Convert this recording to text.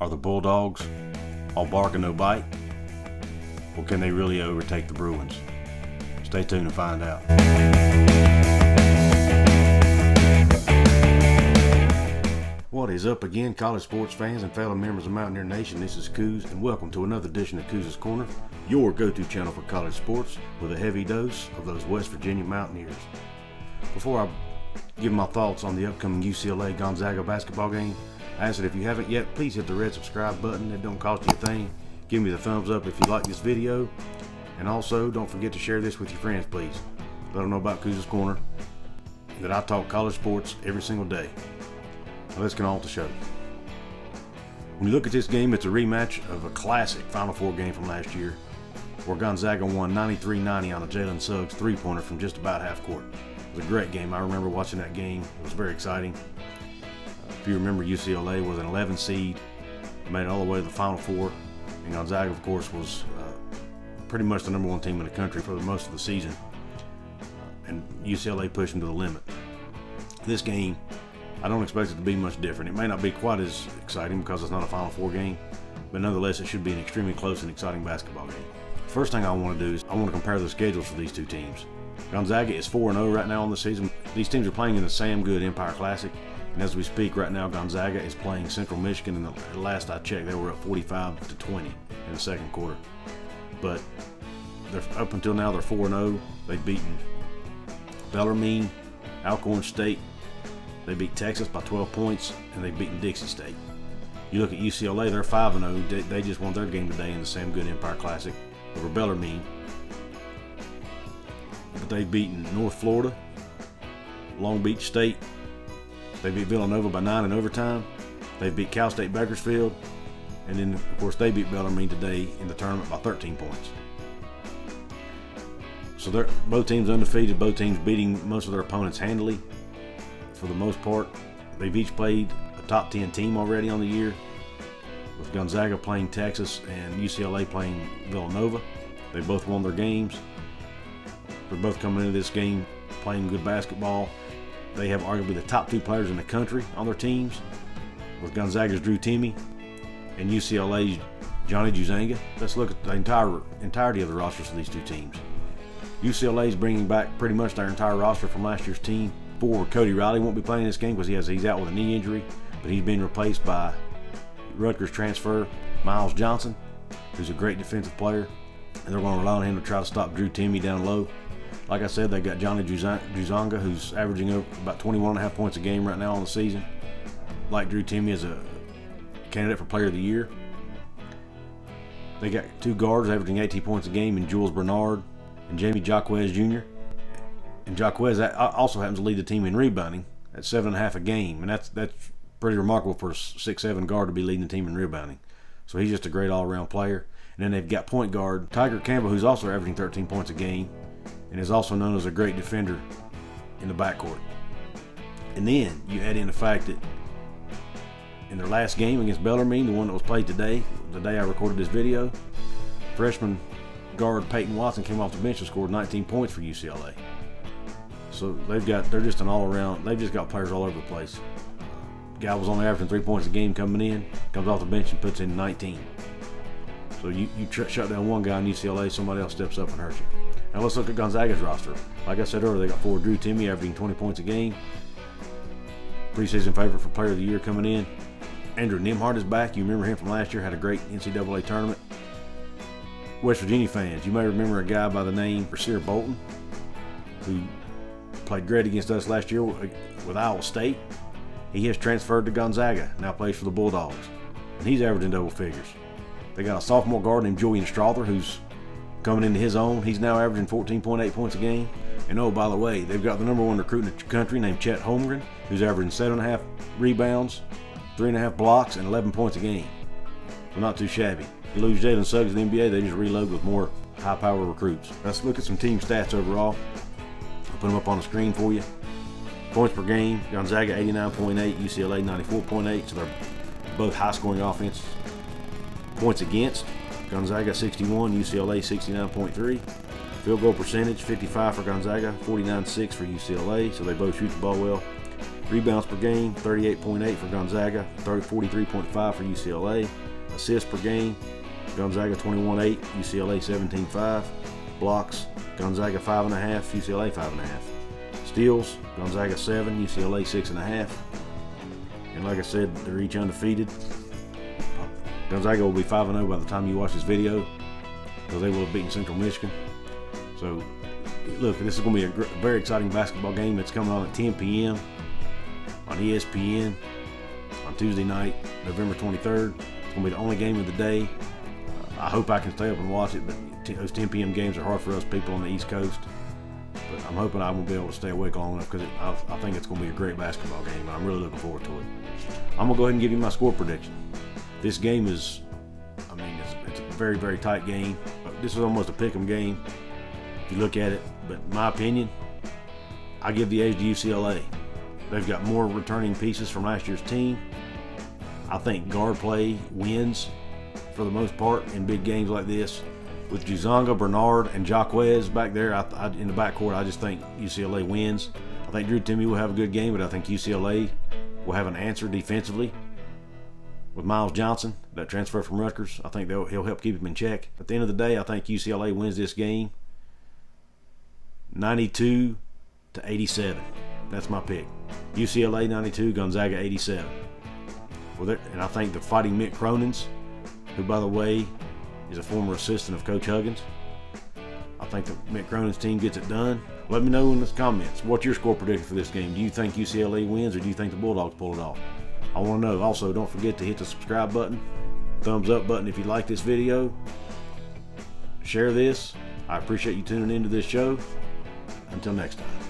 Are the Bulldogs all bark and no bite? Or can they really overtake the Bruins? Stay tuned to find out. What is up again, college sports fans and fellow members of Mountaineer Nation? This is Coos, and welcome to another edition of Coos' Corner, your go-to channel for college sports with a heavy dose of those West Virginia Mountaineers. Before I give my thoughts on the upcoming UCLA Gonzaga basketball game, I ask that if you haven't yet, please hit the red subscribe button. It don't cost you a thing. Give me the thumbs up if you like this video. And also, don't forget to share this with your friends, please. Let them know about Coos' Corner, that I talk college sports every single day. Now let's get on with the show. When you look at this game, it's a rematch of a classic Final Four game from last year, where Gonzaga won 93-90 on a Jalen Suggs three-pointer from just about half court. It was a great game. I remember watching that game. It was very exciting. If you remember, UCLA was an 11 seed, made it all the way to the Final Four, and Gonzaga, of course, was pretty much the number one team in the country for most of the season, and UCLA pushed them to the limit. This game, I don't expect it to be much different. It may not be quite as exciting because it's not a Final Four game, but nonetheless, it should be an extremely close and exciting basketball game. First thing I want to do is I want to compare the schedules for these two teams. Gonzaga is 4-0 right now on the season. These teams are playing in the Sam Goode Empire Classic. And as we speak right now, Gonzaga is playing Central Michigan, and the last I checked, they were up 45-20 in the second quarter. But up until now, they're 4-0. They've beaten Bellarmine, Alcorn State. They beat Texas by 12 points, and they've beaten Dixie State. You look at UCLA, they're 5-0. They just won their game today in the Sam Goode Empire Classic over Bellarmine. But they've beaten North Florida, Long Beach State. They beat Villanova by 9 in overtime. They beat Cal State Bakersfield. And then, of course, they beat Bellarmine today in the tournament by 13 points. So they're both teams undefeated, both teams beating most of their opponents handily for the most part. They've each played a top 10 team already on the year, with Gonzaga playing Texas and UCLA playing Villanova. They both won their games. They're both coming into this game playing good basketball. They have arguably the top two players in the country on their teams, with Gonzaga's Drew Timme and UCLA's Johnny Juzang. Let's look at the entirety of the rosters for these two teams. UCLA is bringing back pretty much their entire roster from last year's team. Forward Cody Riley won't be playing this game because he's out with a knee injury, but he's being replaced by Rutgers transfer Miles Johnson, who's a great defensive player, and they're going to rely on him to try to stop Drew Timme down low. Like I said, they got Johnny Juzang, who's averaging about 21.5 points a game right now on the season. Like Drew Timme is a candidate for Player of the Year. They got two guards averaging 18 points a game in Jules Bernard and Jaquez Jr. And Jaquez also happens to lead the team in rebounding at 7.5 a game, and that's pretty remarkable for a 6'7" guard to be leading the team in rebounding. So he's just a great all-around player. And then they've got point guard Tiger Campbell, who's also averaging 13 points a game, and is also known as a great defender in the backcourt. And then you add in the fact that in their last game against Bellarmine, the one that was played today, the day I recorded this video, freshman guard Peyton Watson came off the bench and scored 19 points for UCLA. So they're just an all-around, they've just got players all over the place. Guy was only averaging 3 points a game coming in, comes off the bench and puts in 19. So you shut down one guy in UCLA, somebody else steps up and hurts you. Now let's look at Gonzaga's roster. Like I said earlier, they got forward Drew Timme averaging 20 points a game. Preseason favorite for Player of the Year coming in. Andrew Nembhard is back. You remember him from last year, had a great NCAA tournament. West Virginia fans, you may remember a guy by the name Rasir Bolton, who played great against us last year with Iowa State. He has transferred to Gonzaga, now plays for the Bulldogs, and he's averaging double figures. They got a sophomore guard named Julian Strother, who's coming into his own. He's now averaging 14.8 points a game. And oh, by the way, they've got the number one recruit in the country named Chet Holmgren, who's averaging 7.5 rebounds, 3.5 blocks, and 11 points a game. So not too shabby. You lose Jalen Suggs in the NBA, they just reload with more high-power recruits. Let's look at some team stats overall. I'll put them up on the screen for you. Points per game, Gonzaga 89.8, UCLA 94.8, so they're both high-scoring offenses. Points against, Gonzaga 61, UCLA 69.3. Field goal percentage, 55 for Gonzaga, 49.6 for UCLA, so they both shoot the ball well. Rebounds per game, 38.8 for Gonzaga, 43.5 for UCLA. Assists per game, Gonzaga 21.8, UCLA 17.5. Blocks, Gonzaga 5.5, UCLA 5.5. Steals, Gonzaga 7, UCLA 6.5. And like I said, they're each undefeated. Gonzaga will be 5-0 by the time you watch this video, because they will have beaten Central Michigan. So, look, this is going to be a very exciting basketball game that's coming on at 10 p.m. on ESPN on Tuesday night, November 23rd. It's going to be the only game of the day. I hope I can stay up and watch it, but those 10 p.m. games are hard for us people on the East Coast. But I'm hoping I will be able to stay awake long enough, because I think it's going to be a great basketball game, and I'm really looking forward to it. I'm going to go ahead and give you my score prediction. This game is, it's a very, very tight game. This is almost a pick'em game if you look at it. But in my opinion, I give the edge to UCLA. They've got more returning pieces from last year's team. I think guard play wins for the most part in big games like this. With Juzang, Bernard, and Jaquez back there in the backcourt, I just think UCLA wins. I think Timme will have a good game, but I think UCLA will have an answer defensively. With Miles Johnson, that transfer from Rutgers, I think he'll help keep him in check. At the end of the day, I think UCLA wins this game 92-87. That's my pick. UCLA 92, Gonzaga 87. And I think the Fighting Mick Cronin's, who, by the way, is a former assistant of Coach Huggins, I think the Mick Cronin's team gets it done. Let me know in the comments, what's your score prediction for this game? Do you think UCLA wins, or do you think the Bulldogs pull it off? I want to know. Also, don't forget to hit the subscribe button, thumbs up button if you like this video. Share this. I appreciate you tuning into this show. Until next time.